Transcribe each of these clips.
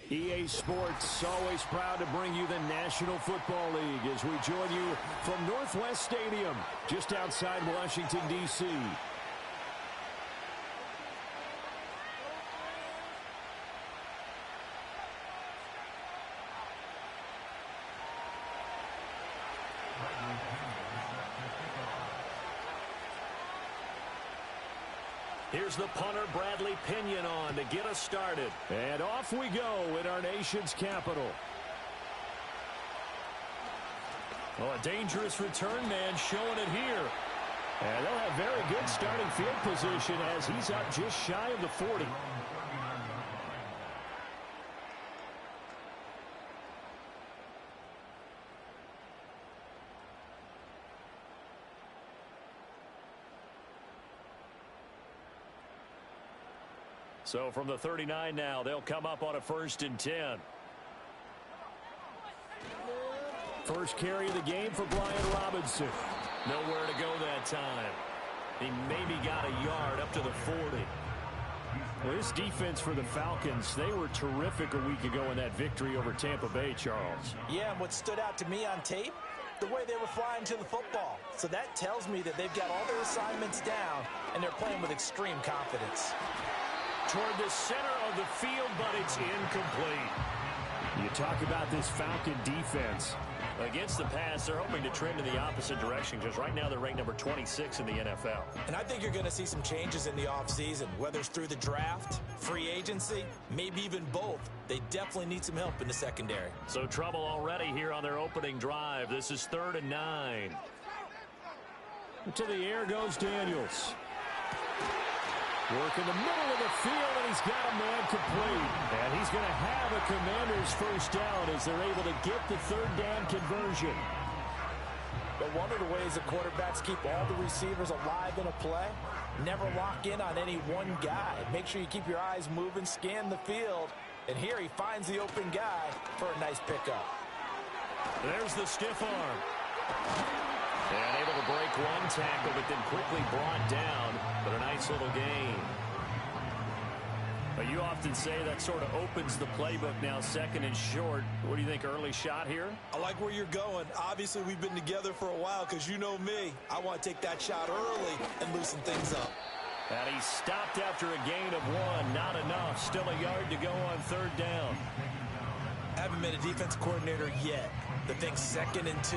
EA Sports, always proud to bring you the National Football League as we join you from Northwest Stadium, just outside Washington, D.C. Here's the punter, Bradley Pinion, on to get us started. And off we go in our nation's capital. Well, a dangerous return man showing it here. And they'll have very good starting field position as he's up just shy of the 40. So from the 39 now, they'll come up on a 1st and 10. First carry of the game for Brian Robinson. Nowhere to go that time. He maybe got a yard up to the 40. Well, this defense for the Falcons, they were terrific a week ago in that victory over Tampa Bay, Charles. Yeah, and what stood out to me on tape, the way they were flying to the football. So that tells me that they've got all their assignments down, and they're playing with extreme confidence. Toward the center of the field, but it's incomplete. You talk about this Falcon defense. Against the pass, they're hoping to trend in the opposite direction because right now they're ranked number 26 in the NFL. And I think you're going to see some changes in the offseason, whether it's through the draft, free agency, maybe even both. They definitely need some help in the secondary. So trouble already here on their opening drive. This is 3rd and 9. To the air goes Daniels. Work in the middle of the field, and he's got a man complete. And he's going to have a Commanders first down as they're able to get the 3rd down conversion. But one of the ways that quarterbacks keep all the receivers alive in a play, never lock in on any one guy. Make sure you keep your eyes moving, scan the field. And here he finds the open guy for a nice pickup. There's the stiff arm. And able to break one tackle, but then quickly brought down. But a nice little gain. But you often say that sort of opens the playbook now, 2nd and short. What do you think, early shot here? I like where you're going. Obviously, we've been together for a while because you know me. I want to take that shot early and loosen things up. And he stopped after a gain of 1. Not enough. Still a yard to go on 3rd down. Haven't been a defense coordinator yet. The thing 2nd and 2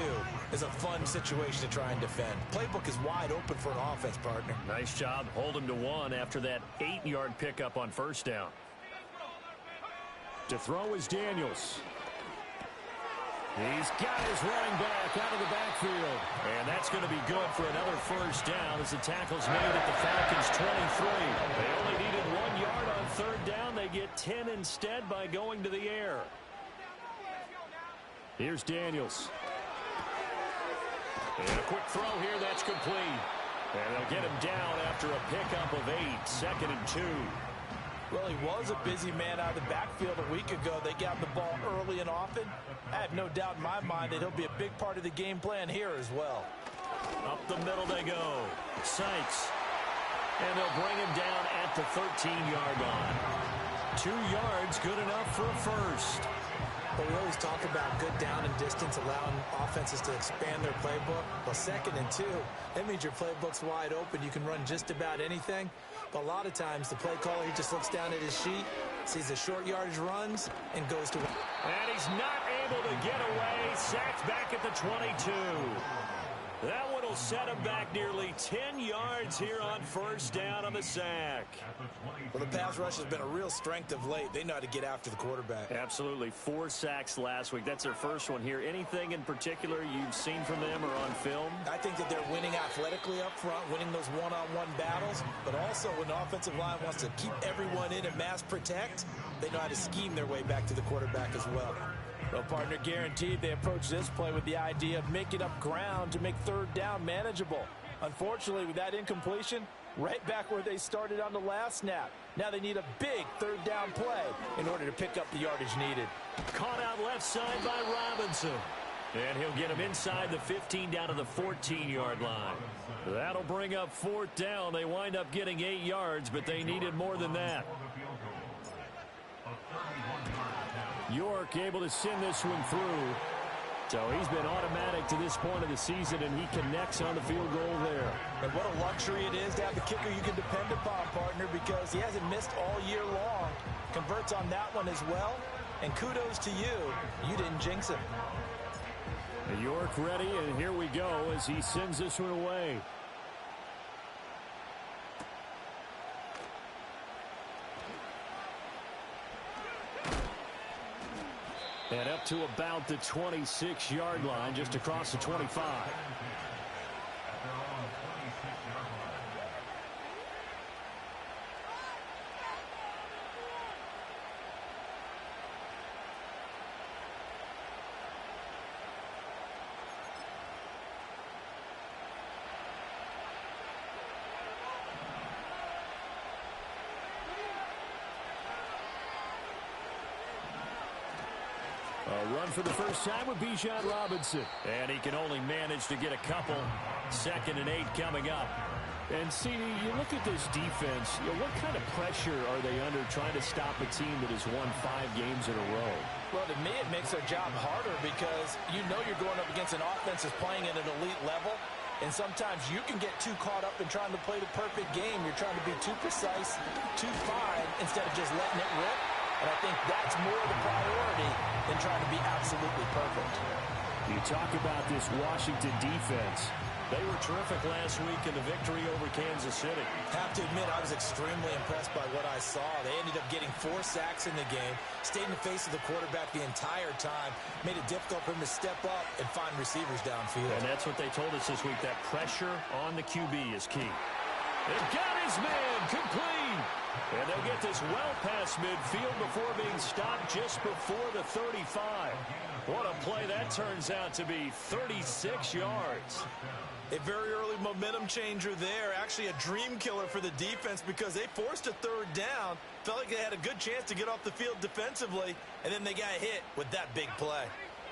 is a fun situation to try and defend. Playbook is wide open for an offense, partner. Nice job. Hold him to 1 after that 8-yard pickup on 1st down. To throw is Daniels. He's got his running back out of the backfield. And that's going to be good for another 1st down as the tackle's made at the Falcons' 23. They only needed 1 yard on 3rd down. They get 10 instead by going to the air. Here's Daniels. And a quick throw here, that's complete. And they'll get him down after a pickup of 8, 2nd and 2. Well, he was a busy man out of the backfield a week ago. They got the ball early and often. I have no doubt in my mind that he'll be a big part of the game plan here as well. Up the middle they go. Sykes. And they'll bring him down at the 13-yard line. 2 yards, good enough for a first. But we always talk about good down and distance, allowing offenses to expand their playbook. Well, 2nd and 2, that means your playbook's wide open. You can run just about anything. But a lot of times, the play caller, he just looks down at his sheet, sees the short yardage runs, and goes to... And he's not able to get away. Sacked back at the 22. That one will set him back nearly 10 yards here on 1st down on the sack. Well, the pass rush has been a real strength of late. They know how to get after the quarterback. Absolutely. 4 sacks last week. That's their first one here. Anything in particular you've seen from them or on film? I think that they're winning athletically up front, winning those one-on-one battles, but also when the offensive line wants to keep everyone in and mass protect, they know how to scheme their way back to the quarterback as well. Well, partner, guaranteed they approach this play with the idea of making up ground to make 3rd down manageable. Unfortunately, with that incompletion, right back where they started on the last snap. Now they need a big 3rd down play in order to pick up the yardage needed. Caught out left side by Robinson. And he'll get him inside the 15 down to the 14-yard line. That'll bring up 4th down. They wind up getting 8 yards, but they needed more than that. York able to send this one through. So he's been automatic to this point of the season, and he connects on the field goal there. And what a luxury it is to have a kicker you can depend upon, partner, because he hasn't missed all year long. Converts on that one as well. And kudos to you. You didn't jinx him. York ready, and here we go as he sends this one away. And up to about the 26-yard line, just across the 25. A run for the first time with Bijan Robinson. And he can only manage to get a couple. 2nd and 8 coming up. And, CD, you look at this defense, what kind of pressure are they under trying to stop a team that has won 5 games in a row? Well, to me, it makes their job harder because you know you're going up against an offense that's playing at an elite level. And sometimes you can get too caught up in trying to play the perfect game. You're trying to be too precise, too fine, instead of just letting it rip. And I think that's more the priority than trying to be absolutely perfect. You talk about this Washington defense. They were terrific last week in the victory over Kansas City. Have to admit, I was extremely impressed by what I saw. They ended up getting 4 sacks in the game, stayed in the face of the quarterback the entire time, made it difficult for him to step up and find receivers downfield. And that's what they told us this week, that pressure on the QB is key. They've got his man complete. And they'll get this well past midfield before being stopped just before the 35. What a play that turns out to be, 36 yards. A very early momentum changer there. Actually a dream killer for the defense because they forced a 3rd down. Felt like they had a good chance to get off the field defensively, and then they got hit with that big play.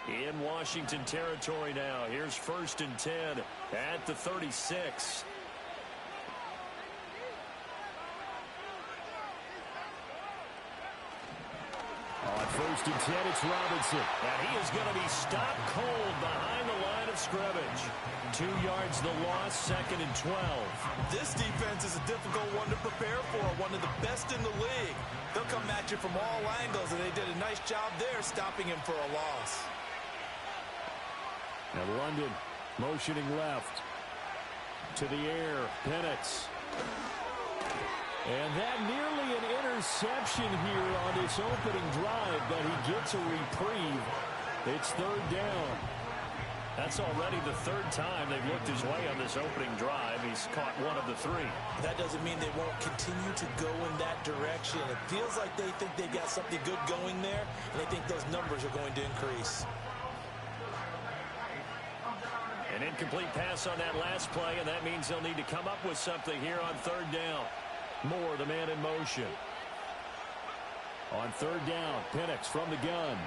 In Washington territory now. Here's 1st and 10 at the 36. On 1st and 10, it's Robinson. And he is going to be stopped cold behind the line of scrimmage. 2 yards the loss, 2nd and 12. This defense is a difficult one to prepare for, one of the best in the league. They'll come at you from all angles, and they did a nice job there stopping him for a loss. And London motioning left. To the air, Penix. And that nearly an interception here on this opening drive, but he gets a reprieve. It's 3rd down. That's already the 3rd time they've looked his way on this opening drive. He's caught 1 of the 3. That doesn't mean they won't continue to go in that direction. It feels like they think they've got something good going there, and they think those numbers are going to increase. An incomplete pass on that last play, and that means they'll need to come up with something here on 3rd down. Moore, the man in motion. On 3rd down, Penix from the gun.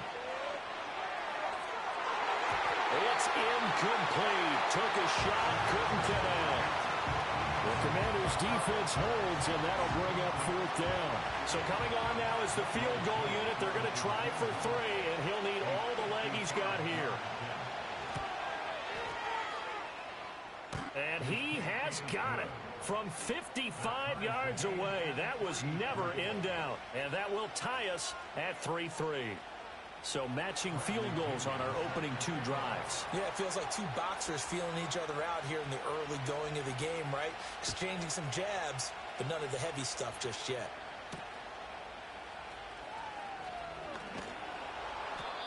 It's incomplete. Took a shot, couldn't get out. The Commanders' defense holds, and that'll bring up 4th down. So coming on now is the field goal unit. They're going to try for 3, and he'll need all the leg he's got here. And he has got it. From 55 yards away, that was never in doubt. And that will tie us at 3-3. So matching field goals on our opening 2 drives. Yeah, it feels like 2 boxers feeling each other out here in the early going of the game, right? Exchanging some jabs, but none of the heavy stuff just yet.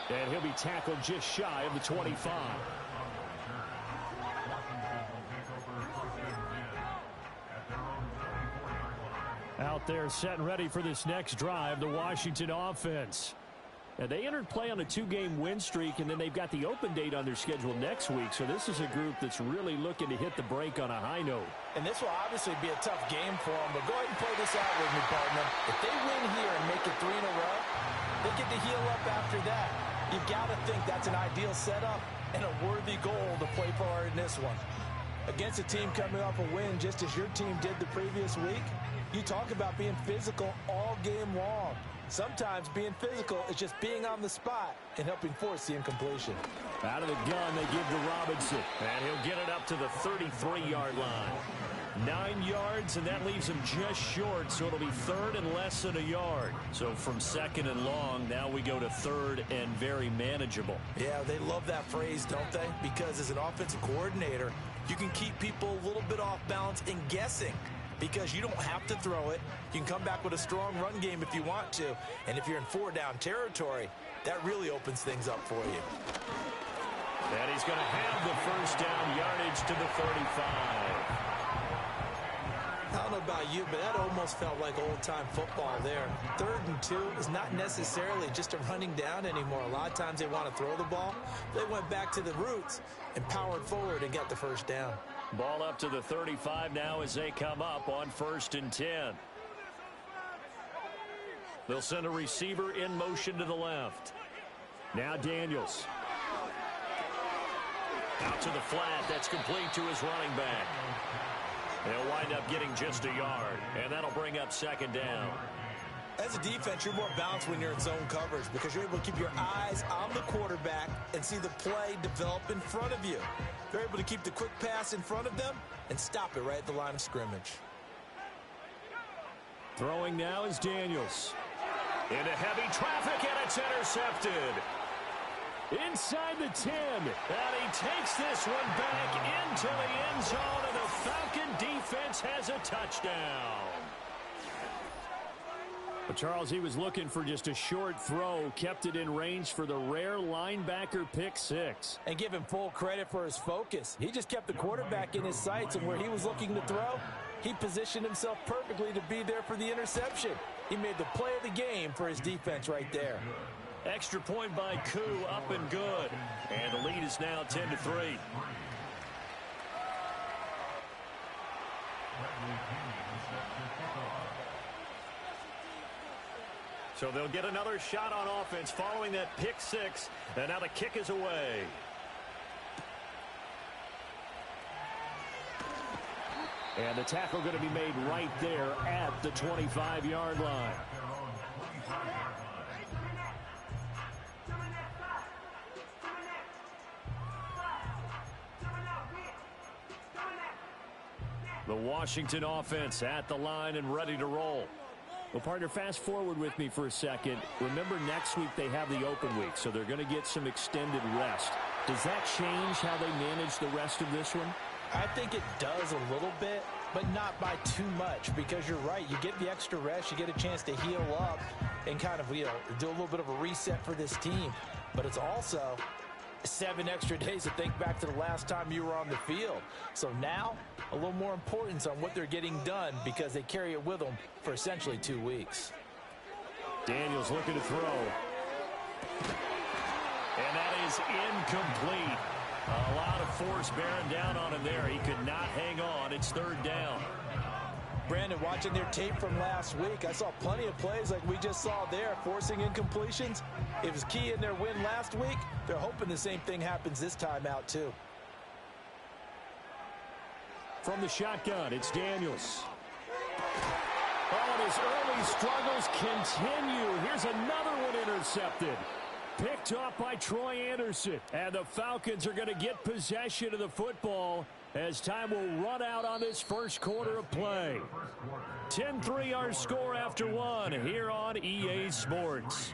And he'll be tackled just shy of the 25. Out there set and ready for this next drive, the Washington offense. And they entered play on a 2-game win streak, and then they've got the open date on their schedule next week. So this is a group that's really looking to hit the break on a high note. And this will obviously be a tough game for them, but go ahead and play this out with me, partner. If they win here and make it 3 in a row, they get to heal up after that. You've got to think that's an ideal setup and a worthy goal to play for in this one. Against a team coming off a win just as your team did the previous week, you talk about being physical all game long. Sometimes being physical is just being on the spot and helping force the incompletion. Out of the gun, they give to Robinson. And he'll get it up to the 33-yard line. 9 yards, and that leaves him just short, so it'll be third and less than a yard. So from second and long, now we go to third and very manageable. Yeah, they love that phrase, don't they? Because as an offensive coordinator, you can keep people a little bit off balance and guessing because you don't have to throw it. You can come back with a strong run game if you want to. And if you're in 4-down territory, that really opens things up for you. And he's going to have the first down yardage to the 35. I don't know about you, but that almost felt like old-time football there. 3rd and 2 is not necessarily just a running down anymore. A lot of times they want to throw the ball. They went back to the roots and powered forward and got the first down. Ball up to the 35 now as they come up on 1st and 10. They'll send a receiver in motion to the left. Now Daniels. Out to the flat. That's complete to his running back. They'll wind up getting just a yard, and that'll bring up 2nd down. As a defense, you're more balanced when you're in zone coverage because you're able to keep your eyes on the quarterback and see the play develop in front of you. They're able to keep the quick pass in front of them and stop it right at the line of scrimmage. Throwing now is Daniels. Into heavy traffic, and it's intercepted. Inside the 10. And he takes this one back into the end zone, and the Falcon defense has a touchdown. But Charles, he was looking for just a short throw, kept it in range for the rare linebacker pick 6. And give him full credit for his focus. He just kept the quarterback in his sights, and where he was looking to throw, he positioned himself perfectly to be there for the interception. He made the play of the game for his defense right there. Extra point by Koo, up and good. And the lead is now 10-3. So they'll get another shot on offense following that pick 6. And now the kick is away. And the tackle going to be made right there at the 25-yard line. The Washington offense at the line and ready to roll. Well, partner, fast forward with me for a second. Remember, next week they have the open week, so they're going to get some extended rest. Does that change how they manage the rest of this one? I think it does a little bit, but not by too much, because you're right. You get the extra rest, you get a chance to heal up and kind of, do a little bit of a reset for this team. But it's also 7 extra days to think back to the last time you were on the field. So now, a little more importance on what they're getting done because they carry it with them for essentially 2 weeks. Daniels looking to throw. And that is incomplete. A lot of force bearing down on him there. He could not hang on. It's 3rd down. Brandon, watching their tape from last week, I saw plenty of plays like we just saw there, forcing incompletions. It was key in their win last week. They're hoping the same thing happens this time out, too. From the shotgun, it's Daniels. Oh, and his early struggles continue. Here's another one intercepted. Picked off by Troy Anderson. And the Falcons are going to get possession of the football as time will run out on this first quarter of play. 10-3 our score after 1 here on EA Sports.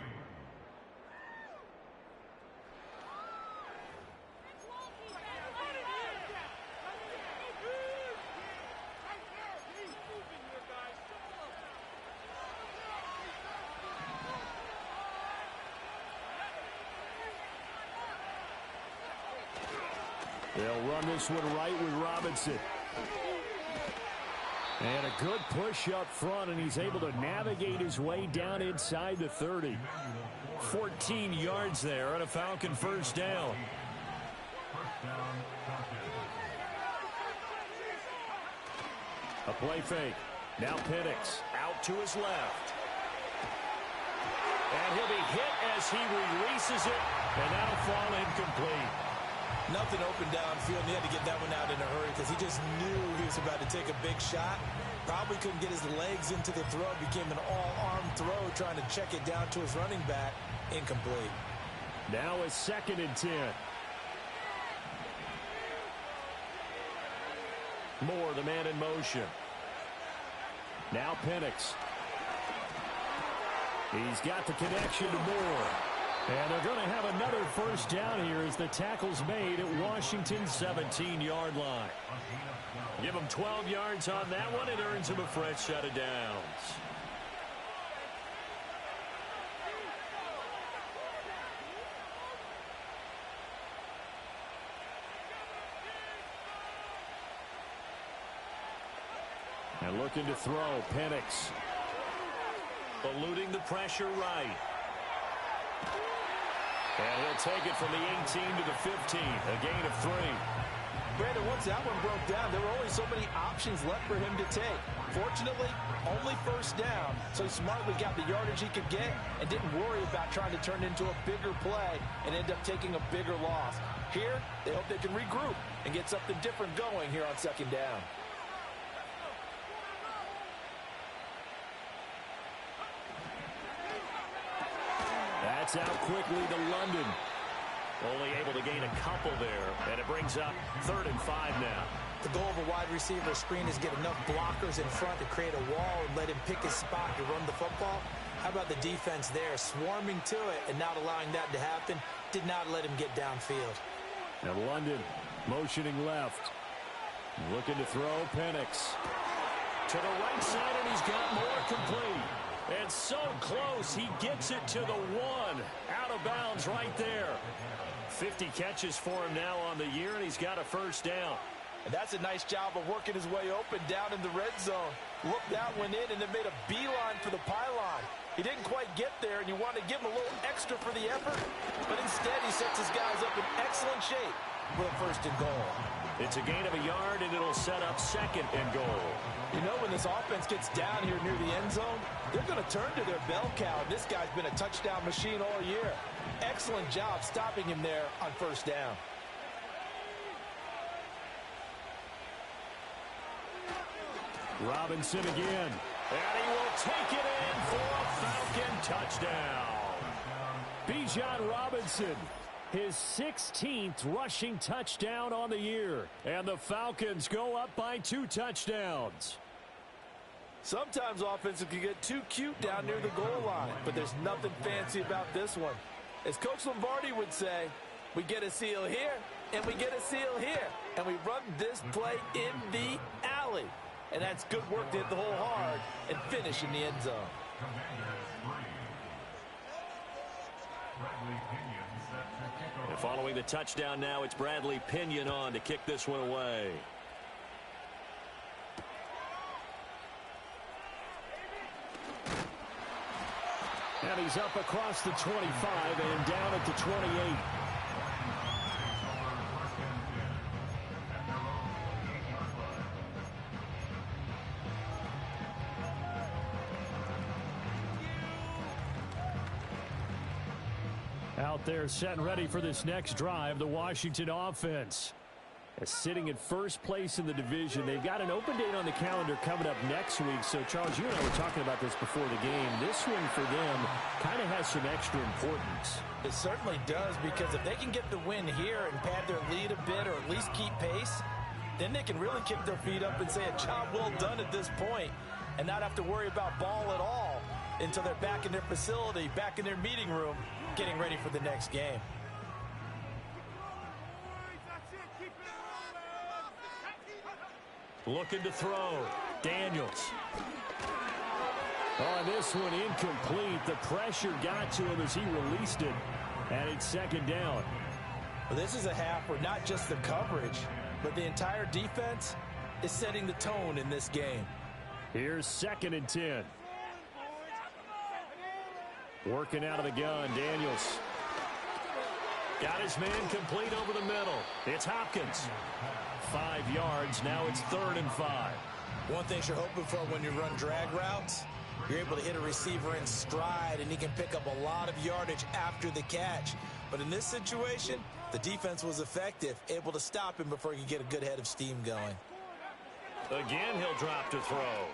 They'll run this one right with Robinson. And a good push up front, and he's able to navigate his way down inside the 30. 14 yards there on a Falcon first down. A play fake. Now Penix Out to his left. And he'll be hit as he releases it, and that'll fall incomplete. Nothing open downfield, and he had to get that one out in a hurry because he just knew he was about to take a big shot. Probably couldn't get his legs into the throw. Became an all-arm throw, trying to check it down to his running back. Incomplete. Now a 2nd and 10. Moore, the man in motion. Now Penix. He's got the connection to Moore. And they're going to have another first down here as the tackle's made at Washington's 17-yard line. Give him 12 yards on that one. It earns him a fresh set of downs. And looking to throw, Penix. Eluding the pressure right. And he'll take it from the 18 to the 15, a gain of 3. Brandon, once that one broke down, there were only so many options left for him to take. Fortunately, only first down, so he smartly got the yardage he could get and didn't worry about trying to turn it into a bigger play and end up taking a bigger loss. Here, they hope they can regroup and get something different going here on 2nd down. That's out quickly to London. Only able to gain a couple there, and it brings up 3rd and 5 now. The goal of a wide receiver screen is get enough blockers in front to create a wall and let him pick his spot to run the football. How about the defense there, swarming to it and not allowing that to happen? Did not let him get downfield. And London motioning left. Looking to throw, Penix. To the right side, and he's got Moore complete. And so close, he gets it to the 1. Out of bounds right there. 50 catches for him now on the year, and he's got a first down. And that's a nice job of working his way open down in the red zone. Looked that one in and then made a beeline for the pylon. He didn't quite get there, and you want to give him a little extra for the effort. But instead, he sets his guys up in excellent shape for a 1st and goal. It's a gain of a yard, and it'll set up 2nd and goal. You know, when this offense gets down here near the end zone, they're going to turn to their bell cow. This guy's been a touchdown machine all year. Excellent job stopping him there on 1st down. Robinson again. And he will take it in for a Falcon touchdown. Bijan Robinson, his 16th rushing touchdown on the year. And the Falcons go up by 2 touchdowns. Sometimes offenses can get too cute down near the goal line, but there's nothing fancy about this one. As Coach Lombardi would say, we get a seal here, and we get a seal here, and we run this play in the alley. And that's good work to hit the hole hard and finish in the end zone. And following the touchdown now, it's Bradley Pinion on to kick this one away. And he's up across the 25 and down at the 28. Out there set and ready for this next drive, the Washington offense. Sitting in first place in the division. They've got an open date on the calendar coming up next week. So, Charles, you and I were talking about this before the game. This one for them kind of has some extra importance. It certainly does, because if they can get the win here and pad their lead a bit or at least keep pace, then they can really kick their feet up and say a job well done at this point and not have to worry about ball at all until they're back in their facility, back in their meeting room, getting ready for the next game. Looking to throw. Daniels. Oh, this one incomplete. The pressure got to him as he released it. And it's 2nd down. Well, this is a half where not just the coverage, but the entire defense is setting the tone in this game. Here's 2nd and 10. Working out of the gun, Daniels. Got his man complete over the middle. It's Hopkins. 5 yards. Now it's 3rd and 5. One thing you're hoping for when you run drag routes You're able to hit a receiver in stride, and he can pick up a lot of yardage after the catch. But in this situation, the defense was effective, able to stop him before he could get a good head of steam going. Again, he'll drop to throw.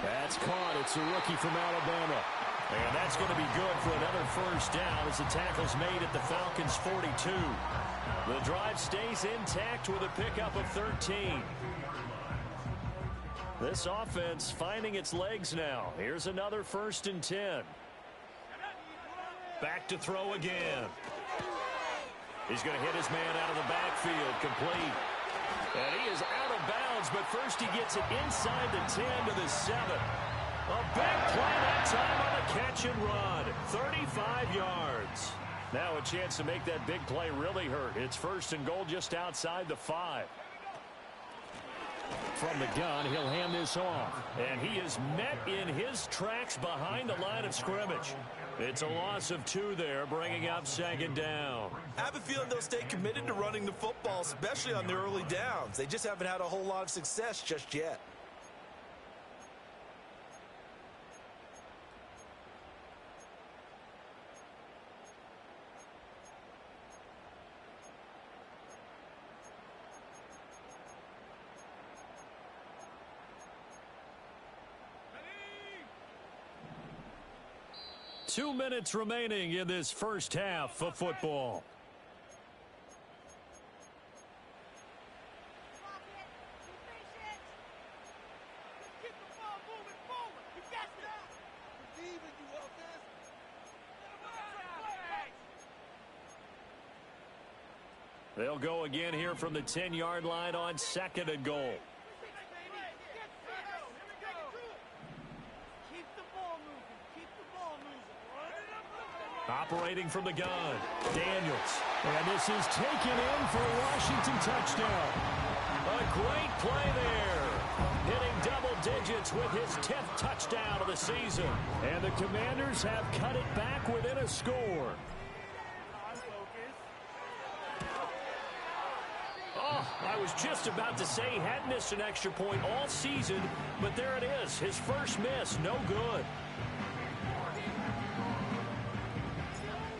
That's caught. It's a rookie from Alabama. And that's going to be good for another first down as the tackle's made at the Falcons' 42. The drive stays intact with a pickup of 13. This offense finding its legs now. Here's another 1st and 10. Back to throw again. He's going to hit his man out of the backfield, complete. And he is out of bounds, but first he gets it inside the 10 to the 7. A big play that time on the catch and run. 35 yards. Now a chance to make that big play really hurt. It's 1st and goal just outside the 5. From the gun, he'll hand this off. And he is met in his tracks behind the line of scrimmage. It's a loss of 2 there, bringing up 2nd down. I have a feeling they'll stay committed to running the football, especially on the early downs. They just haven't had a whole lot of success just yet. Two minutes remaining in this first half of football. They'll go again here from the 10-yard line on 2nd and goal. Operating from the gun, Daniels. And this is taken in for a Washington touchdown. A great play there. Hitting double digits with his 10th touchdown of the season. And the Commanders have cut it back within a score. Oh, I was just about to say he hadn't missed an extra point all season, but there it is. His first miss, no good.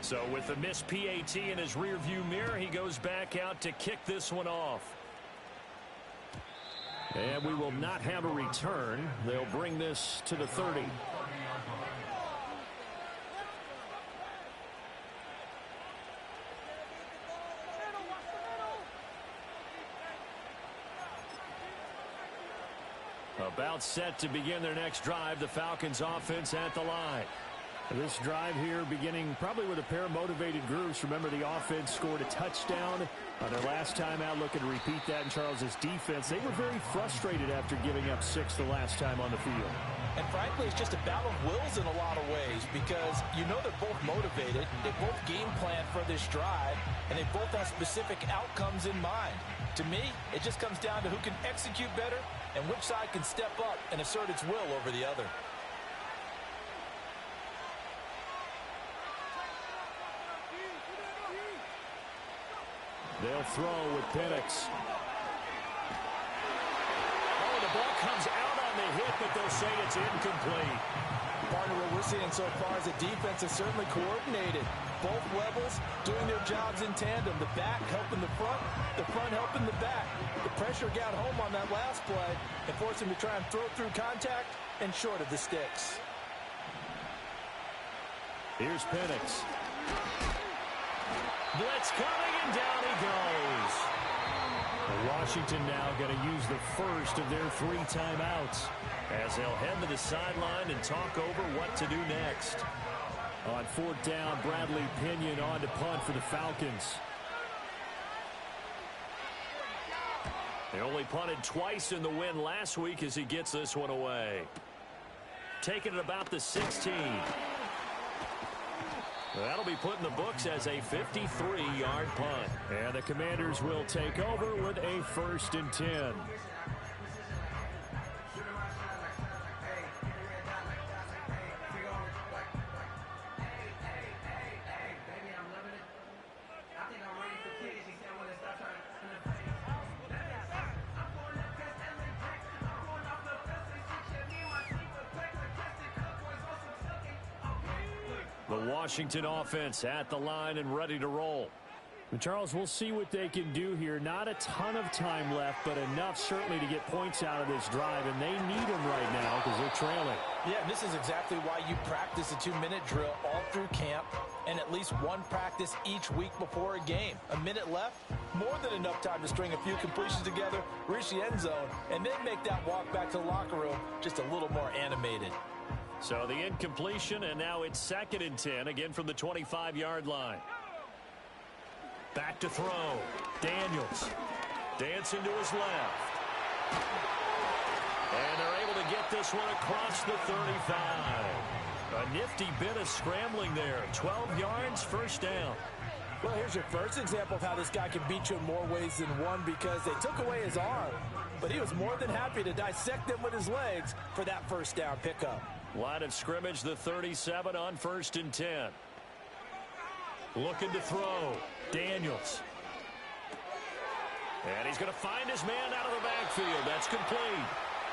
So with the missed PAT in his rearview mirror, he goes back out to kick this one off. And we will not have a return. They'll bring this to the 30. About set to begin their next drive, the Falcons offense at the line. This drive here beginning probably with a pair of motivated groups. Remember, the offense scored a touchdown on their last time out. Looking to repeat that in Charles's defense. They were very frustrated after giving up 6 the last time on the field. And frankly, it's just a battle of wills in a lot of ways because you know they're both motivated. They both game plan for this drive, and they both have specific outcomes in mind. To me, it just comes down to who can execute better and which side can step up and assert its will over the other. They'll throw with Penix. Oh, the ball comes out on the hit, but they'll say it's incomplete. Partner, what we're seeing so far is the defense is certainly coordinated. Both levels doing their jobs in tandem. The back helping the front helping the back. The pressure got home on that last play and forced him to try and throw through contact and short of the sticks. Here's Penix. Blitz coming, and down he goes. Washington now going to use the first of their 3 timeouts as they'll head to the sideline and talk over what to do next. On 4th down, Bradley Pinion on to punt for the Falcons. They only punted twice in the win last week as he gets this one away. Taking it about the 16. That'll be put in the books as a 53-yard punt. And the Commanders will take over with a 1st and 10. The Washington offense at the line and ready to roll. But Charles, we'll see what they can do here. Not a ton of time left, but enough certainly to get points out of this drive, and they need them right now because they're trailing. Yeah, this is exactly why you practice a 2-minute drill all through camp and at least one practice each week before a game. A minute left, more than enough time to string a few completions together, reach the end zone, and then make that walk back to the locker room just a little more animated. So the incompletion, and now it's 2nd and 10, again from the 25-yard line. Back to throw. Daniels dancing to his left. And they're able to get this one across the 35. A nifty bit of scrambling there. 12 yards, first down. Well, here's your first example of how this guy can beat you in more ways than one because they took away his arm. But he was more than happy to dissect them with his legs for that first down pickup. Line of scrimmage, the 37 on 1st and 10. Looking to throw. Daniels. And he's going to find his man out of the backfield. That's complete.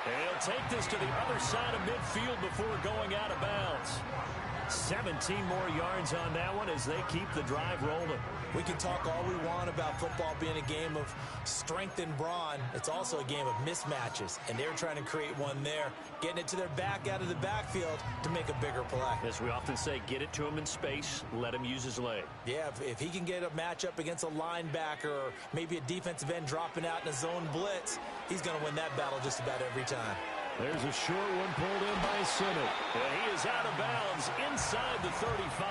And he'll take this to the other side of midfield before going out of bounds. 17 more yards on that one as they keep the drive rolling. We can talk all we want about football being a game of strength and brawn. It's also a game of mismatches, and they're trying to create one there, getting it to their back out of the backfield to make a bigger play. As we often say, get it to him in space, let him use his leg. Yeah, if he can get a matchup against a linebacker or maybe a defensive end dropping out in a zone blitz, he's going to win that battle just about every time. There's a short one pulled in by Simmons. And he is out of bounds inside the 35.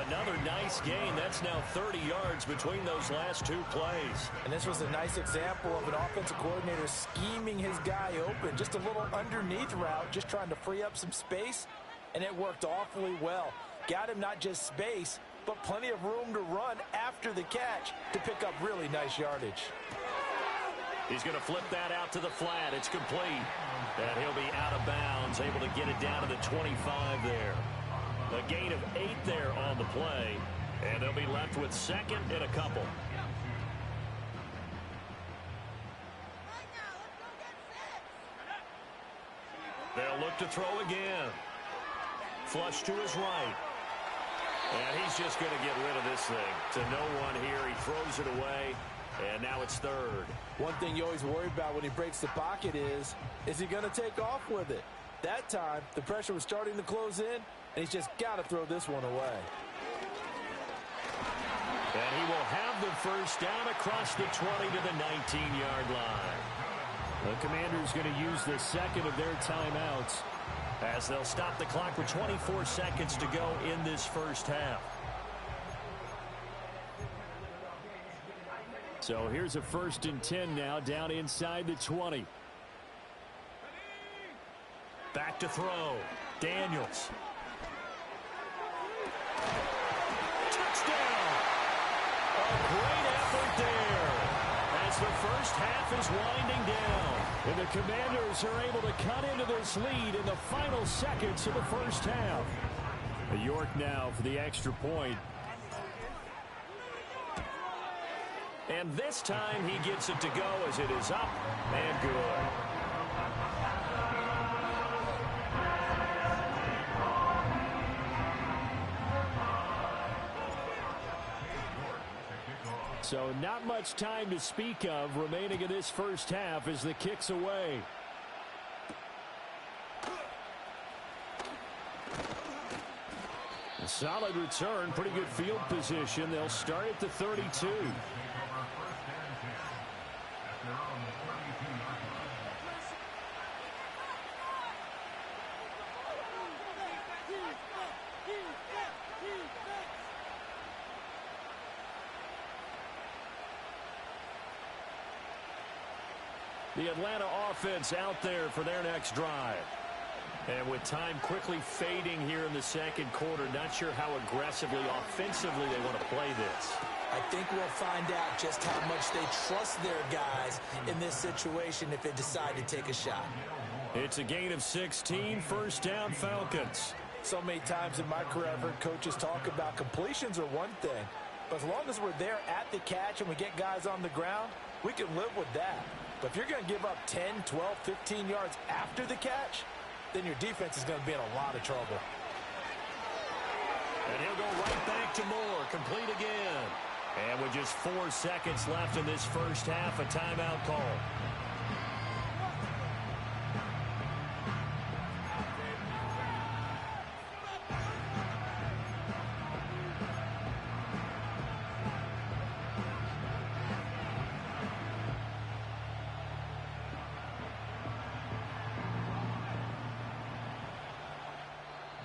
Another nice gain. That's now 30 yards between those last two plays. And this was a nice example of an offensive coordinator scheming his guy open. Just a little underneath route, just trying to free up some space, and it worked awfully well. Got him not just space, but plenty of room to run after the catch to pick up really nice yardage. He's going to flip that out to the flat. It's complete. And he'll be out of bounds, able to get it down to the 25 there. A gain of 8 there on the play. And they'll be left with 2nd and a couple. They'll look to throw again. Flush to his right. And he's just going to get rid of this thing. To no one here. He throws it away. And now it's 3rd. One thing you always worry about when he breaks the pocket is he going to take off with it? That time, the pressure was starting to close in, and he's just got to throw this one away. And he will have the first down across the 20 to the 19-yard line. The Commanders going to use the 2nd of their timeouts as they'll stop the clock with 24 seconds to go in this first half. So here's a 1st and 10 now, down inside the 20. Back to throw. Daniels. Touchdown! A great effort there as the first half is winding down. And the Commanders are able to cut into this lead in the final seconds of the first half. York now for the extra point. And this time he gets it to go as it is up and good. So not much time to speak of remaining in this first half as the kick's away. A solid return, pretty good field position. They'll start at the 32. The Atlanta offense out there for their next drive. And with time quickly fading here in the second quarter, not sure how aggressively, offensively they want to play this. I think we'll find out just how much they trust their guys in this situation if they decide to take a shot. It's a gain of 16, first down Falcons. So many times in my career I've heard coaches talk about completions are one thing, but as long as we're there at the catch and we get guys on the ground, we can live with that. But if you're going to give up 10, 12, 15 yards after the catch, then your defense is going to be in a lot of trouble. And he'll go right back to Moore. Complete again. And with just 4 seconds left in this first half, a timeout call.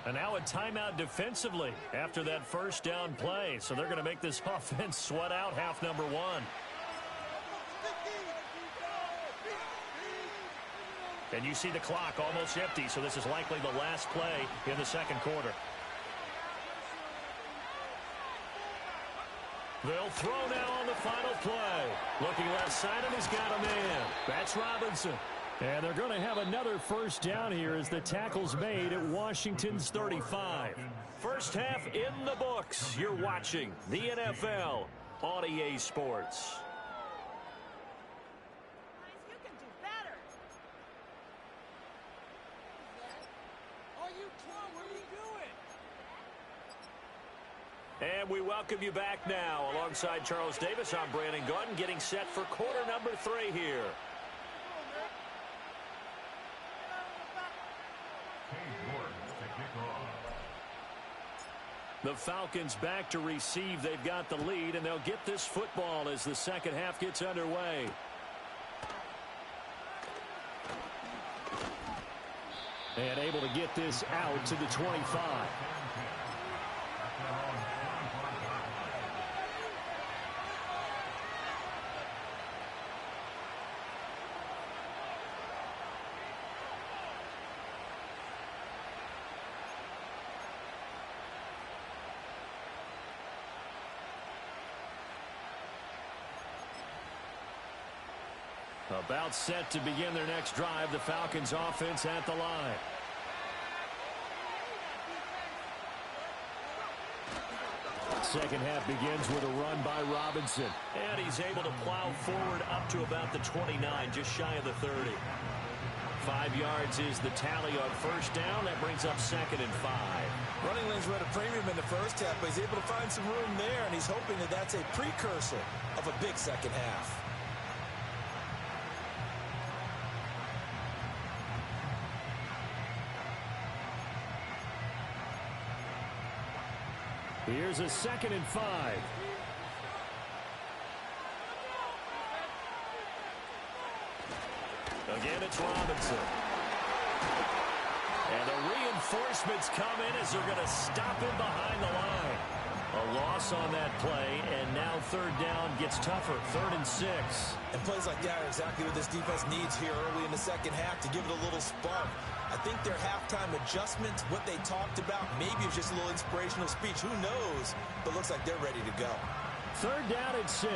And now a timeout defensively after that first down play. So they're going to make this offense sweat out half number one. And you see the clock almost empty, so this is likely the last play in the second quarter. They'll throw now on the final play. Looking left side, and he's got a man. That's Robinson. And they're going to have another first down here as the tackle's made at Washington's 35. First half in the books. You're watching the NFL on EA Sports. You can do better. Are you trying? What are you doing? And we welcome you back now. Alongside Charles Davis, I'm Brandon Gaudin, getting set for quarter number 3 here. The Falcons back to receive. They've got the lead, and they'll get this football as the second half gets underway. And able to get this out to the 25. About set to begin their next drive. The Falcons offense at the line. Second half begins with a run by Robinson. And he's able to plow forward up to about the 29, just shy of the 30. 5 yards is the tally on first down. That brings up 2nd and 5. Running lanes were at a premium in the first half, but he's able to find some room there, and he's hoping that that's a precursor of a big second half. Here's a 2nd and 5. Again, it's Robinson. And the reinforcements come in as they're going to stop him behind the line. A loss on that play, and now third down gets tougher. 3rd and 6. And plays like that are exactly what this defense needs here early in the second half to give it a little spark. I think their halftime adjustment, what they talked about, maybe it's just a little inspirational speech. Who knows? But looks like they're ready to go. 3rd down and 6.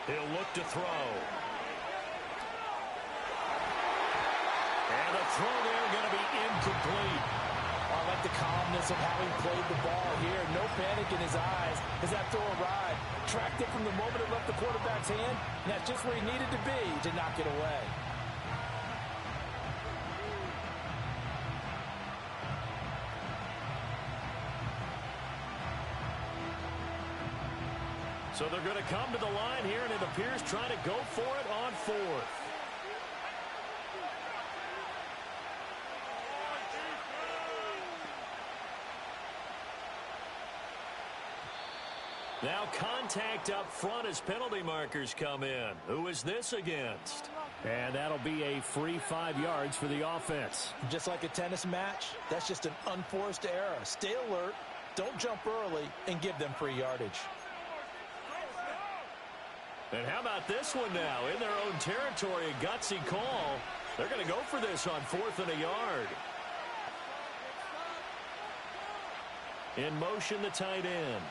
He'll look to throw. And the throw there going to be incomplete. I like the calmness of having played the ball here. No panic in his eyes as that throw arrived. Tracked it from the moment it left the quarterback's hand, and that's just where he needed to be to knock it away. So they're going to come to the line here, and it appears trying to go for it on 4th. Now contact up front as penalty markers come in. Who is this against? And that'll be a free 5 yards for the offense. Just like a tennis match, that's just an unforced error. Stay alert, don't jump early, and give them free yardage. And how about this one now? In their own territory, a gutsy call. They're going to go for this on 4th and a yard. In motion, the tight end.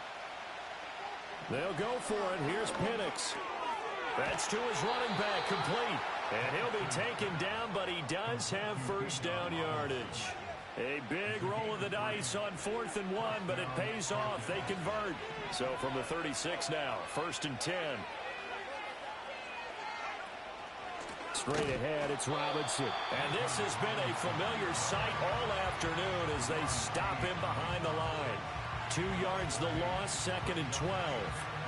They'll go for it. Here's Penix. That's to his running back, complete. And he'll be taken down, but he does have first down yardage. A big roll of the dice on 4th and 1, but it pays off. They convert. So from the 36 now, 1st and 10. Straight ahead, it's Robinson. And this has been a familiar sight all afternoon as they stop him behind the line. 2 yards the loss, 2nd and 12.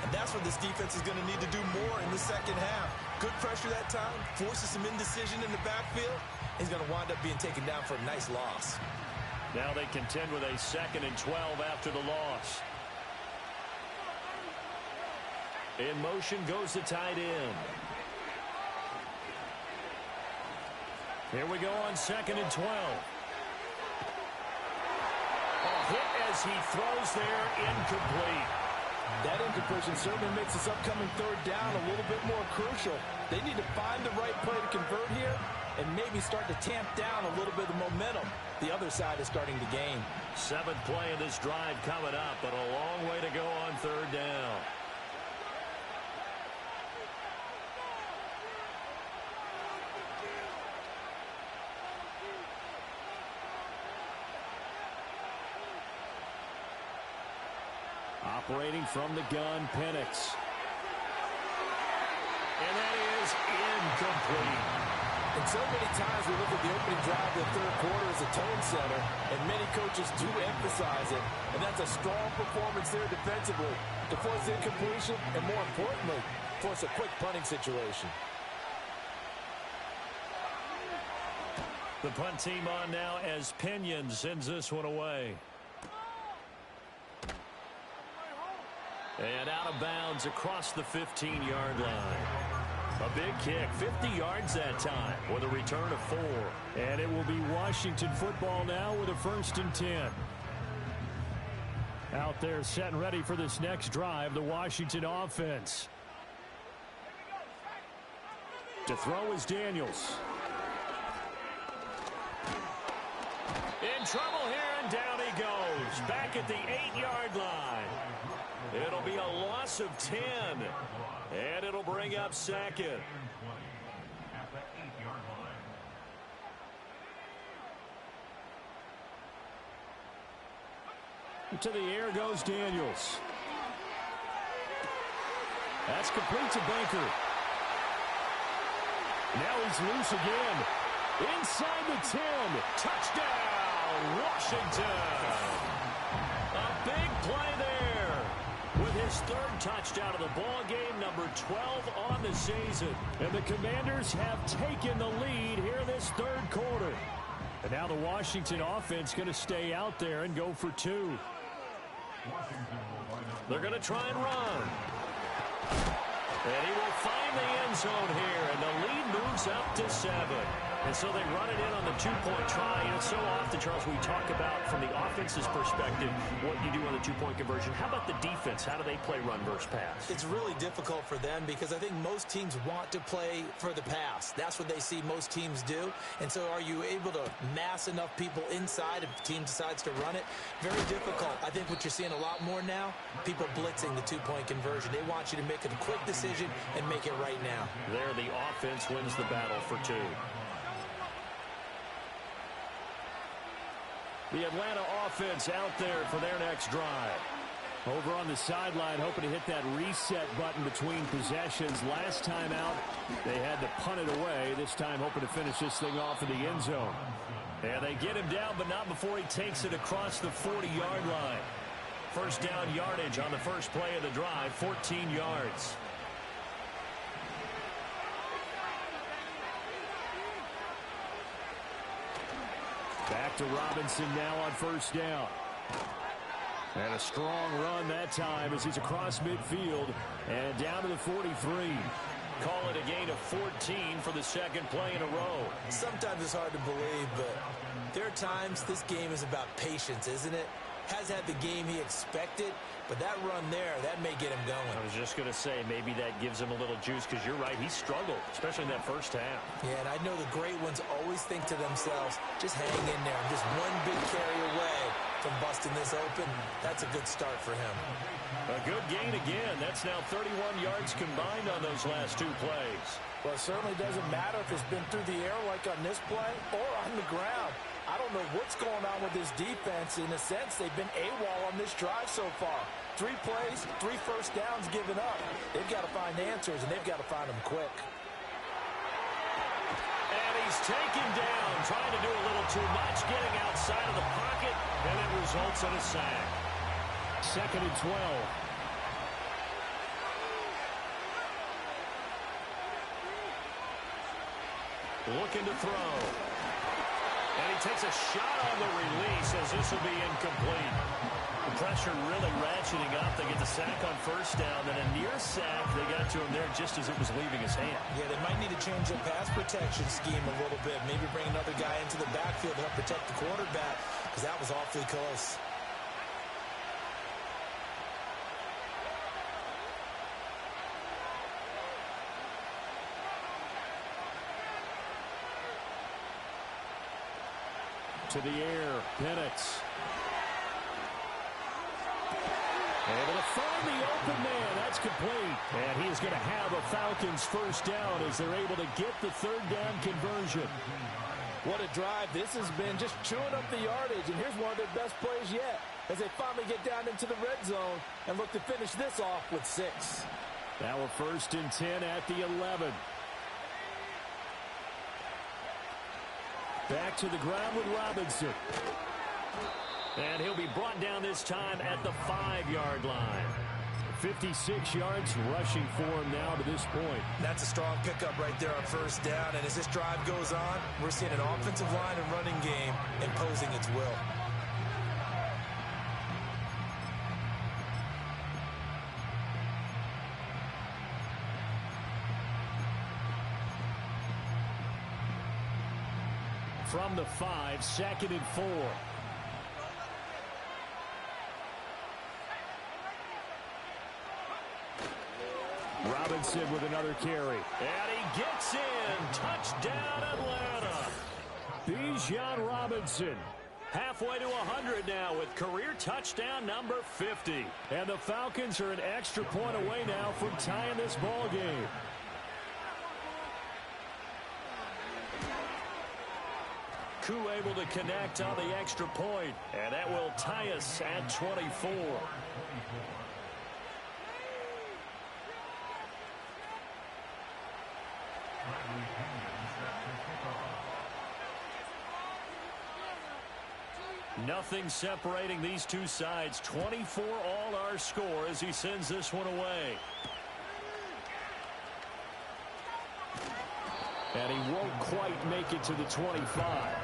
And that's what this defense is going to need to do more in the second half. Good pressure that time, forces some indecision in the backfield. He's going to wind up being taken down for a nice loss. Now they contend with a 2nd and 12 after the loss. In motion goes the tight end. Here we go on 2nd and 12. A hit as he throws there, incomplete. That incompletion certainly makes this upcoming 3rd down a little bit more crucial. They need to find the right play to convert here and maybe start to tamp down a little bit of momentum. The other side is starting to gain. 7th play of this drive coming up, but a long way to go on 3rd down. Operating from the gun, Penix. And that is incomplete. And so many times we look at the opening drive of the 3rd quarter as a tone setter, and many coaches do emphasize it. And that's a strong performance there defensively to force incompletion and, more importantly, force a quick punting situation. The punt team on now as Pinion sends this one away. And out of bounds across the 15-yard line. A big kick, 50 yards that time with a return of 4. And it will be Washington football now with a 1st and 10. Out there set and ready for this next drive, the Washington offense. To throw is Daniels. In trouble here, and down he goes. Back at the 8-yard line. It'll be a loss of 10. And it'll bring up 2nd. To the air goes Daniels. That's complete to Baker. Now he's loose again. Inside the 10. Touchdown, Washington. A big play there. With his 3rd touchdown of the ball game, number 12 on the season. And the Commanders have taken the lead here this 3rd quarter. And now the Washington offense going to stay out there and go for 2. They're going to try and run. And he will find the end zone here, and the lead moves up to 7. And so they run it in on the 2-point try. And so often, Charles, we talk about from the offense's perspective what you do on the 2-point conversion. How about the defense? How do they play run versus pass? It's really difficult for them because I think most teams want to play for the pass. That's what they see most teams do. And so are you able to mass enough people inside if the team decides to run it? Very difficult. I think what you're seeing a lot more now, people blitzing the 2-point conversion. They want you to make a quick decision and make it right now. There, the offense wins the battle for 2. The Atlanta offense out there for their next drive. Over on the sideline, hoping to hit that reset button between possessions. Last time out, they had to punt it away. This time, hoping to finish this thing off in the end zone. And they get him down, but not before he takes it across the 40-yard line. 1st down yardage on the first play of the drive, 14 yards. Back to Robinson now on 1st down. And a strong run that time as he's across midfield and down to the 43. Call it a gain of 14 for the 2nd play in a row. Sometimes it's hard to believe, but there are times this game is about patience, isn't it? Has had the game he expected, but that run there, that may get him going. I was just going to say, maybe that gives him a little juice, because you're right, he struggled, especially in that first half. Yeah, and I know the great ones always think to themselves, just hang in there. I'm just one big carry away from busting this open. That's a good start for him. A good gain again. That's now 31 yards combined on those last 2 plays. Well, it certainly doesn't matter if it's been through the air like on this play or on the ground. I don't know what's going on with this defense. In a sense, they've been AWOL on this drive so far. 3 plays, 3 first downs given up. They've got to find answers, and they've got to find them quick. he's taken down, trying to do a little too much, getting outside of the pocket, and it results in a sack. 2nd and 12. Looking to throw. And he takes a shot on the release as this will be incomplete. The pressure really ratcheting up. They get the sack on 1st down. Then a near sack. They got to him there just as it was leaving his hand. Yeah, they might need to change the pass protection scheme a little bit. Maybe bring another guy into the backfield to help protect the quarterback, because that was awfully close. To the air, Penix. Able to find the open man. That's complete. And he is going to have a Falcons 1st down as they're able to get the 3rd down conversion. What a drive this has been, just chewing up the yardage. And here's one of their best plays yet as they finally get down into the red zone and look to finish this off with 6. Now a 1st and 10 at the 11. Back to the ground with Robinson. And he'll be brought down this time at the 5-yard line. 56 yards rushing for him now to this point. That's a strong pickup right there on 1st down. And as this drive goes on, we're seeing an offensive line and running game imposing its will. From the 5, 2nd and 4. Robinson with another carry. And he gets in. Touchdown, Atlanta. Bijan Robinson. Halfway to 100 now with career touchdown number 50. And the Falcons are an extra point away now from tying this ball game. Koo able to connect on the extra point, and that will tie us at 24. Nothing separating these two sides. 24 all our score as he sends this one away. And he won't quite make it to the 25.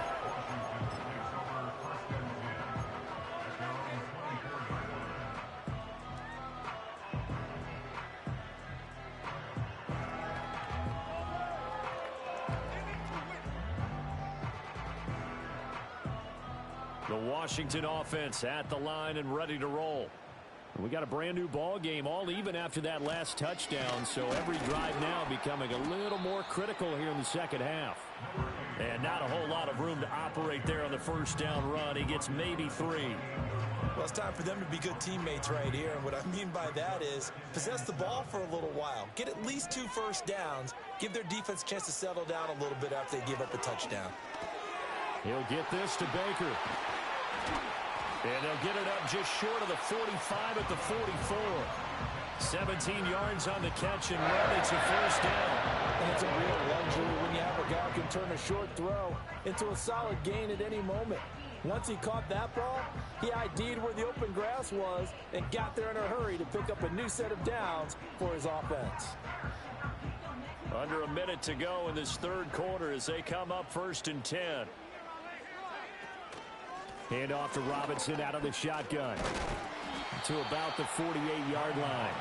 The Washington offense at the line and ready to roll. We got a brand new ball game, all even after that last touchdown, so every drive now becoming a little more critical here in the 2nd half. And not a whole lot of room to operate there on the 1st down run. He gets maybe 3. Well, it's time for them to be good teammates right here. And what I mean by that is possess the ball for a little while. Get at least 2 1st downs. Give their defense a chance to settle down a little bit after they give up a touchdown. He'll get this to Baker. And they'll get it up just short of the 45 at the 44. 17 yards on the catch and run. It's a 1st down. And it's a real luxury when you have a guy who can turn a short throw into a solid gain at any moment. Once he caught that ball, he ID'd where the open grass was and got there in a hurry to pick up a new set of downs for his offense. Under a minute to go in this 3rd quarter as they come up 1st and 10. Hand off to Robinson out of the shotgun to about the 48-yard line.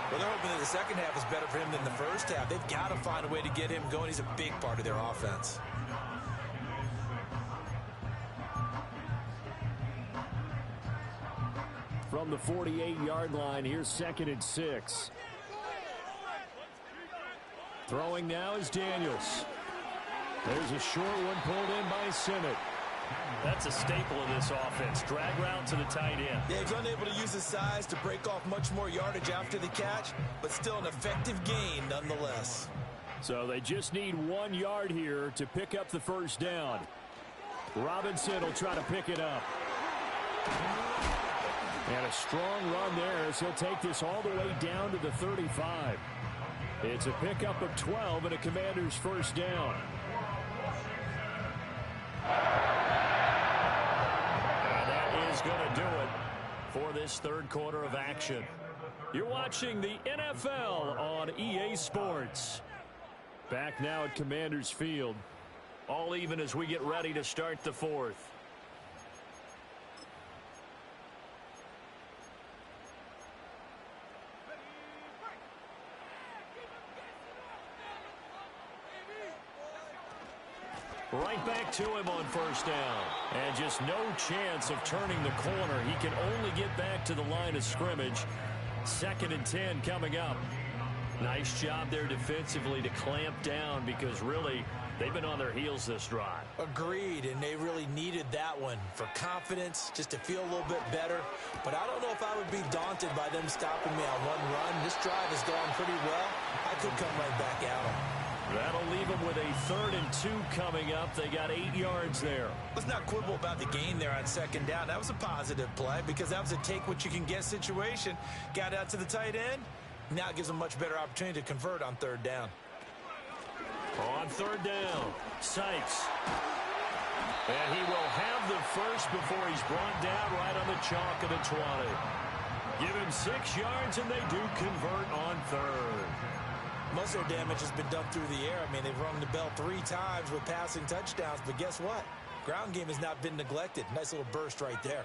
Well, they're hoping that the 2nd half is better for him than the 1st half. They've got to find a way to get him going. He's a big part of their offense. From the 48-yard line, here's 2nd and 6. Throwing now is Daniels. There's a short one pulled in by Sinnott. That's a staple of this offense. Drag route to the tight end. Yeah, he's unable to use his size to break off much more yardage after the catch, but still an effective gain nonetheless. So they just need 1 yard here to pick up the 1st down. Robinson will try to pick it up. And a strong run there as he'll take this all the way down to the 35. It's a pickup of 12 and a Commander's 1st down. going to do it for this third quarter of action. You're watching the NFL on EA Sports. Back now at Commanders Field. All even as we get ready to start the fourth. Right back to him on first down. And just no chance of turning the corner. He can only get back to the line of scrimmage. 2nd and 10 coming up. Nice job there defensively to clamp down because really they've been on their heels this drive. Agreed, and they really needed that one for confidence, just to feel a little bit better. But I don't know if I would be daunted by them stopping me on one run. This drive has gone pretty well. I could come right back at them. That'll leave them with a 3rd and 2 coming up. They got 8 yards there. Let's not quibble about the gain there on 2nd down. That was a positive play because that was a take-what-you-can-get situation. Got out to the tight end. Now it gives them a much better opportunity to convert on 3rd down. On 3rd down, Sykes. And he will have the first before he's brought down right on the chalk of the 20. Give him 6 yards, and they do convert on 3rd. Most of their damage has been done through the air. I mean, they've rung the bell 3 times with passing touchdowns, but guess what? Ground game has not been neglected. Nice little burst right there.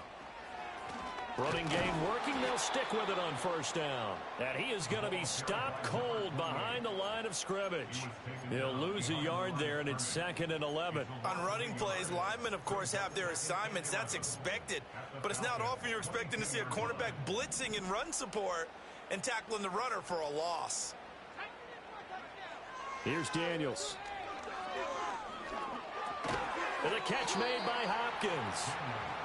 Running game working. They'll stick with it on 1st down. And he is going to be stopped cold behind the line of scrimmage. He'll lose a yard there, and it's 2nd and 11. On running plays, linemen, of course, have their assignments. That's expected. But it's not often you're expecting to see a cornerback blitzing in run support and tackling the runner for a loss. Here's Daniels. And the catch made by Hopkins.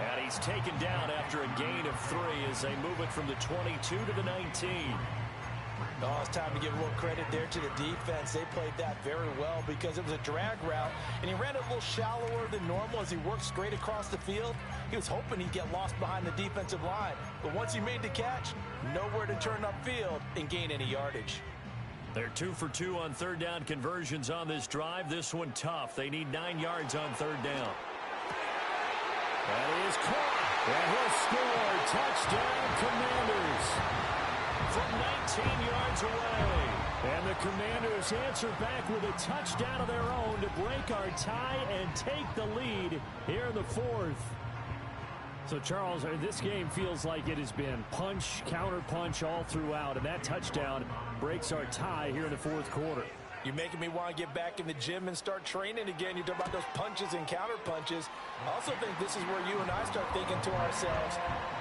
And he's taken down after a gain of 3 as they move it from the 22 to the 19. Oh, it's time to give a little credit there to the defense. They played that very well because it was a drag route, and he ran it a little shallower than normal as he worked straight across the field. He was hoping he'd get lost behind the defensive line. But once he made the catch, nowhere to turn upfield and gain any yardage. They're 2 for 2 on 3rd down conversions on this drive. This one tough. They need 9 yards on 3rd down. That is caught. And he'll score. Touchdown, Commanders. From 19 yards away. And the Commanders answer back with a touchdown of their own to break our tie and take the lead here in the 4th. So, Charles, this game feels like it has been punch, counter-punch all throughout, and that touchdown breaks our tie here in the 4th quarter. You're making me want to get back in the gym and start training again. You talk about those punches and counter-punches. I also think this is where you and I start thinking to ourselves,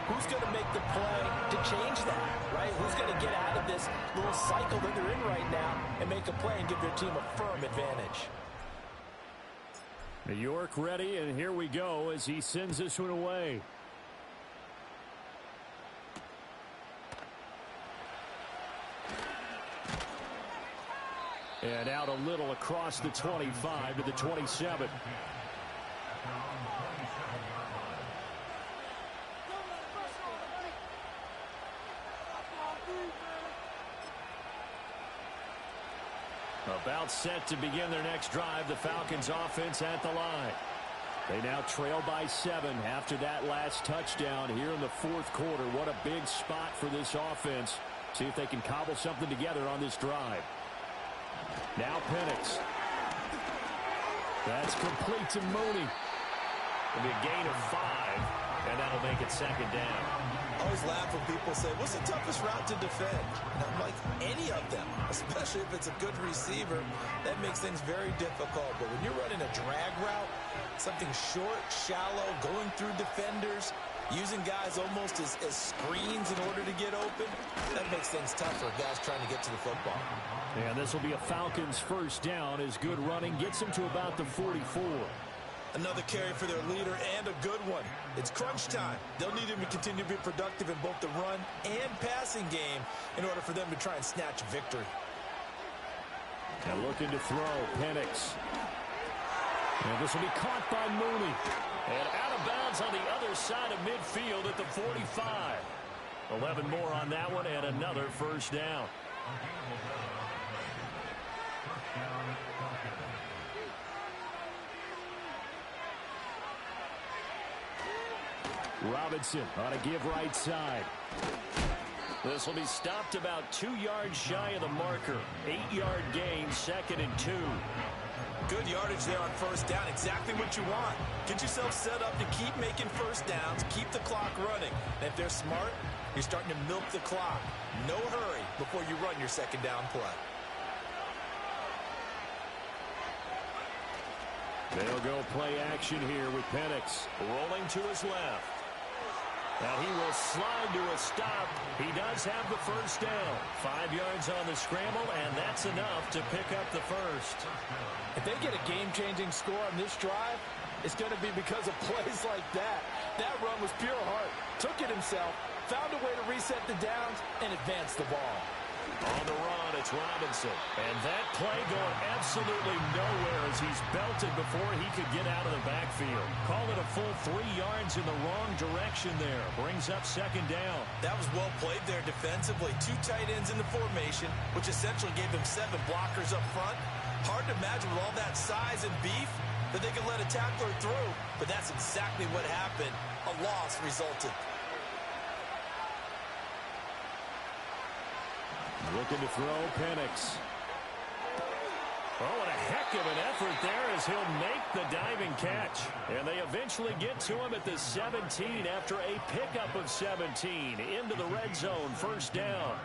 who's going to make the play to change that, right? Who's going to get out of this little cycle that they're in right now and make a play and give their team a firm advantage? New York ready, and here we go as he sends this one away. And out a little across the 25 to the 27. About set to begin their next drive, the Falcons offense at the line. They now trail by 7 after that last touchdown here in the 4th quarter. What a big spot for this offense. See if they can cobble something together on this drive. Now Penix. That's complete to Mooney. It'll be a gain of 5, and that'll make it 2nd down. I always laugh when people say, what's the toughest route to defend? And I'm like, any of them, especially if it's a good receiver. That makes things very difficult. But when you're running a drag route, something short, shallow, going through defenders, using guys almost as screens in order to get open, that makes things tough for guys trying to get to the football. And this will be a Falcons 1st down as good running gets them to about the 44. Another carry for their leader and a good one. It's crunch time. They'll need him to continue to be productive in both the run and passing game in order for them to try and snatch victory. And looking to throw, Penix. And this will be caught by Mooney. And out of bounds on the other side of midfield at the 45. 11 more on that one and another 1st down. Robinson on a give right side. This will be stopped about 2 yards shy of the marker. 8-yard gain, 2nd and 2. Good yardage there on first down. Exactly what you want. Get yourself set up to keep making first downs, keep the clock running. And if they're smart, you're starting to milk the clock. No hurry before you run your second down play. They'll go play action here with Penix. Rolling to his left. Now he will slide to a stop. He does have the first down. 5 yards on the scramble, and that's enough to pick up the first. If they get a game-changing score on this drive, it's going to be because of plays like that. That run was pure heart. Took it himself, found a way to reset the downs, and advance the ball. On the run, it's Robinson. And that play going absolutely nowhere as he's belted before he could get out of the backfield. Call it a full 3 yards in the wrong direction there. Brings up second down. That was well played there defensively. 2 tight ends in the formation, which essentially gave them 7 blockers up front. Hard to imagine with all that size and beef that they could let a tackler through. But that's exactly what happened. A loss resulted. Looking to throw Penix. Oh, and a heck of an effort there as he'll make the diving catch. And they eventually get to him at the 17 after a pickup of 17 into the red zone. First down.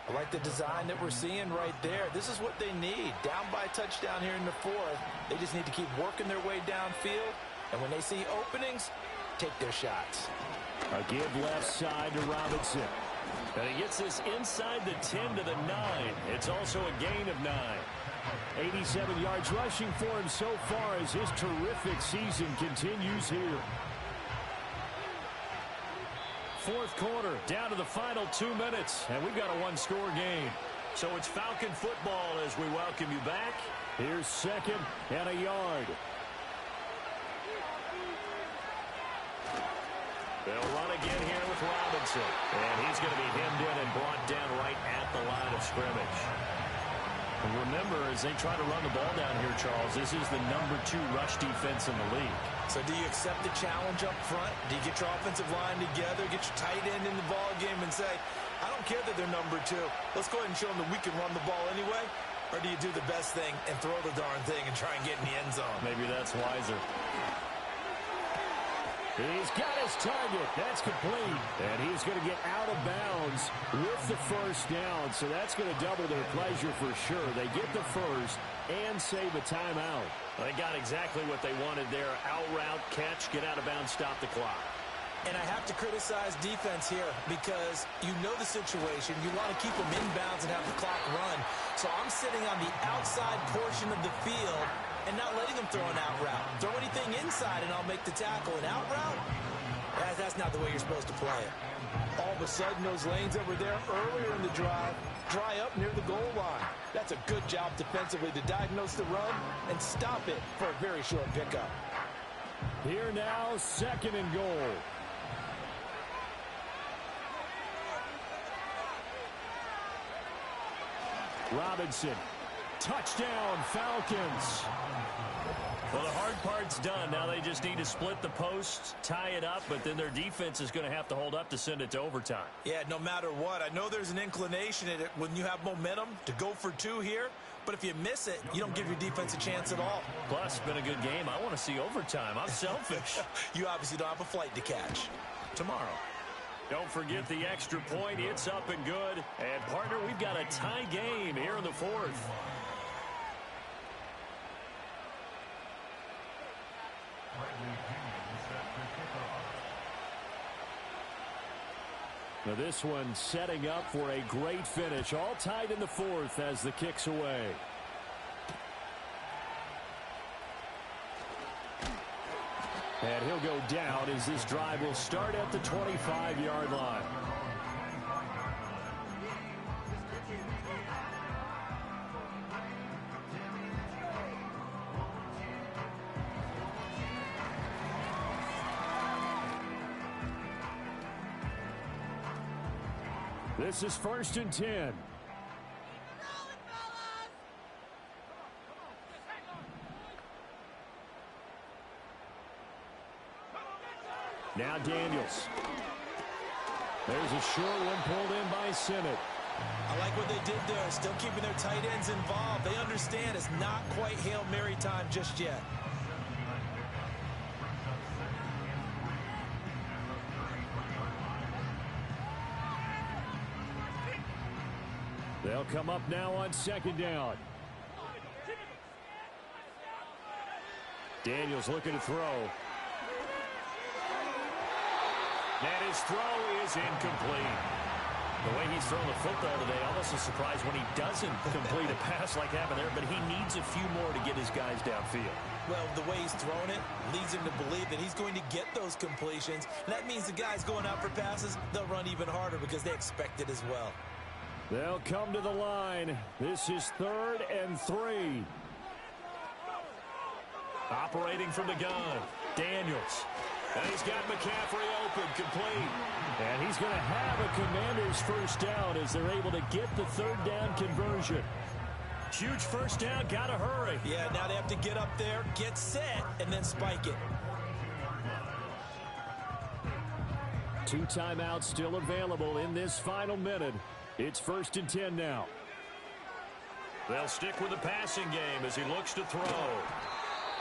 I like the design that we're seeing right there. This is what they need. Down by a touchdown here in the 4th. They just need to keep working their way downfield. And when they see openings, take their shots. A give left side to Robinson. And he gets this inside the 10 to the 9. It's also a gain of 9. 87 yards rushing for him so far as his terrific season continues here. 4th quarter, down to the final 2 minutes, and we've got a 1-score game. So it's Falcon football as we welcome you back. Here's 2nd and a yard. They'll run again here with Robinson. And he's going to be hemmed in and brought down right at the line of scrimmage. And remember, as they try to run the ball down here, Charles, this is the number 2 rush defense in the league. So do you accept the challenge up front? Do you get your offensive line together, get your tight end in the ball game and say, I don't care that they're number 2. Let's go ahead and show them that we can run the ball anyway? Or do you do the best thing and throw the darn thing and try and get in the end zone? Maybe that's wiser. He's got his target. That's complete. And he's going to get out of bounds with the first down. So that's going to double their pleasure for sure. They get the first and save a timeout. They got exactly what they wanted there. Out route, catch, get out of bounds, stop the clock. And I have to criticize defense here because you know the situation. You want to keep them inbounds and have the clock run. So I'm sitting on the outside portion of the field and not letting them throw an out route. Throw anything inside and I'll make the tackle. An out route? That's not the way you're supposed to play it. All of a sudden, those lanes that were there earlier in the drive dry up near the goal line. That's a good job defensively to diagnose the run and stop it for a very short pickup. Here now, 2nd and goal. Robinson. Touchdown, Falcons. Well, the hard part's done. Now they just need to split the posts, tie it up, but then their defense is going to have to hold up to send it to overtime. Yeah, no matter what. I know there's an inclination in it when you have momentum to go for 2 here, but if you miss it, you don't give your defense a chance at all. Plus, it's been a good game. I want to see overtime. I'm selfish. You obviously don't have a flight to catch. Tomorrow. Don't forget the extra point. It's up and good. And, partner, we've got a tie game here in the 4th. Now this one setting up for a great finish. All tied in the 4th as the kick's away. And he'll go down as this drive will start at the 25-yard line. This is 1st and 10. Now Daniels. There's a short one pulled in by Sinnott. I like what they did there, still keeping their tight ends involved. They understand it's not quite Hail Mary time just yet. They'll come up now on second down. Daniels looking to throw. And his throw is incomplete. The way he's thrown the football today, almost a surprise when he doesn't complete a pass like happened there, but he needs a few more to get his guys downfield. Well, the way he's thrown it leads him to believe that he's going to get those completions. And that means the guys going out for passes, they'll run even harder because they expect it as well. They'll come to the line. This is 3rd and 3. Operating from the gun, Daniels. And he's got McCaffrey open, complete. And he's going to have a Commanders first down as they're able to get the 3rd down conversion. Huge first down, got to hurry. Yeah, now they have to get up there, get set, and then spike it. 2 timeouts still available in this final minute. It's 1st and 10 now. They'll stick with the passing game as he looks to throw.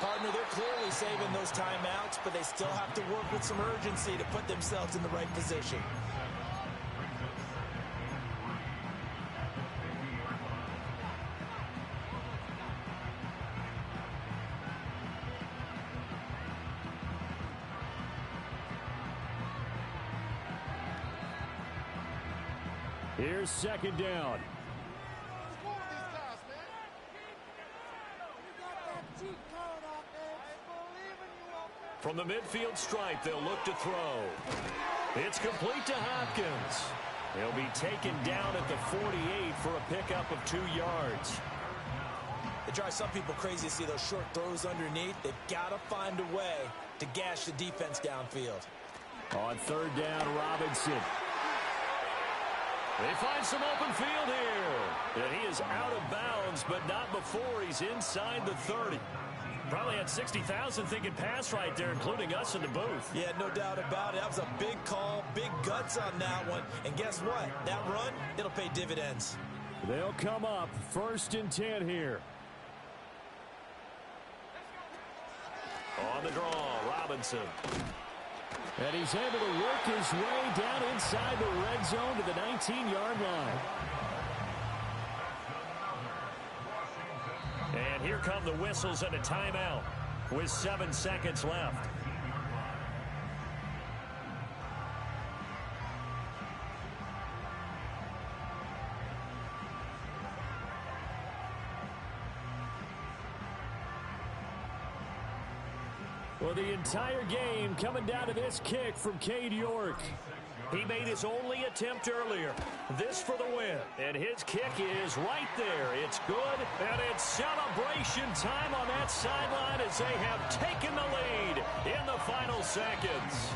Partner, they're clearly saving those timeouts, but they still have to work with some urgency to put themselves in the right position. Here's 2nd down. From the midfield stripe, they'll look to throw. It's complete to Hopkins. He'll be taken down at the 48 for a pickup of 2 yards. It drives some people crazy to see those short throws underneath. They've got to find a way to gash the defense downfield. On 3rd down, Robinson. They find some open field here. And he is out of bounds, but not before he's inside the 30. Probably had 60,000 thinking pass right there, including us in the booth. Yeah, no doubt about it. That was a big call, big guts on that one. And guess what? That run, it'll pay dividends. They'll come up 1st and 10 here. On the draw, Robinson. And he's able to work his way down inside the red zone to the 19-yard line. And here come the whistles and a timeout with 7 seconds left. Well, the entire game coming down to this kick from Cade York. He made his only attempt earlier. This for the win. And his kick is right there. It's good, and it's celebration time on that sideline as they have taken the lead in the final seconds.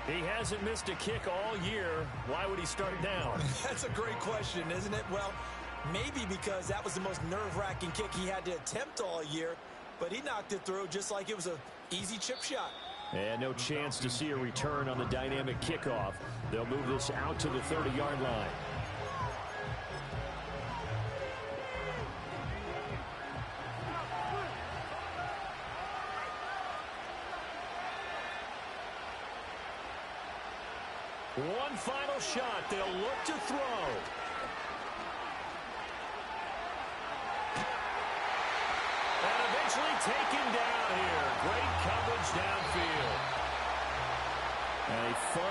He hasn't missed a kick all year. Why would he start now? That's a great question, isn't it? Well, maybe because that was the most nerve-wracking kick he had to attempt all year, but he knocked it through just like it was an easy chip shot. And no chance to see a return on the dynamic kickoff. They'll move this out to the 30-yard line. One final shot. They'll look to throw. And eventually taken down here. Great coverage downfield. A fun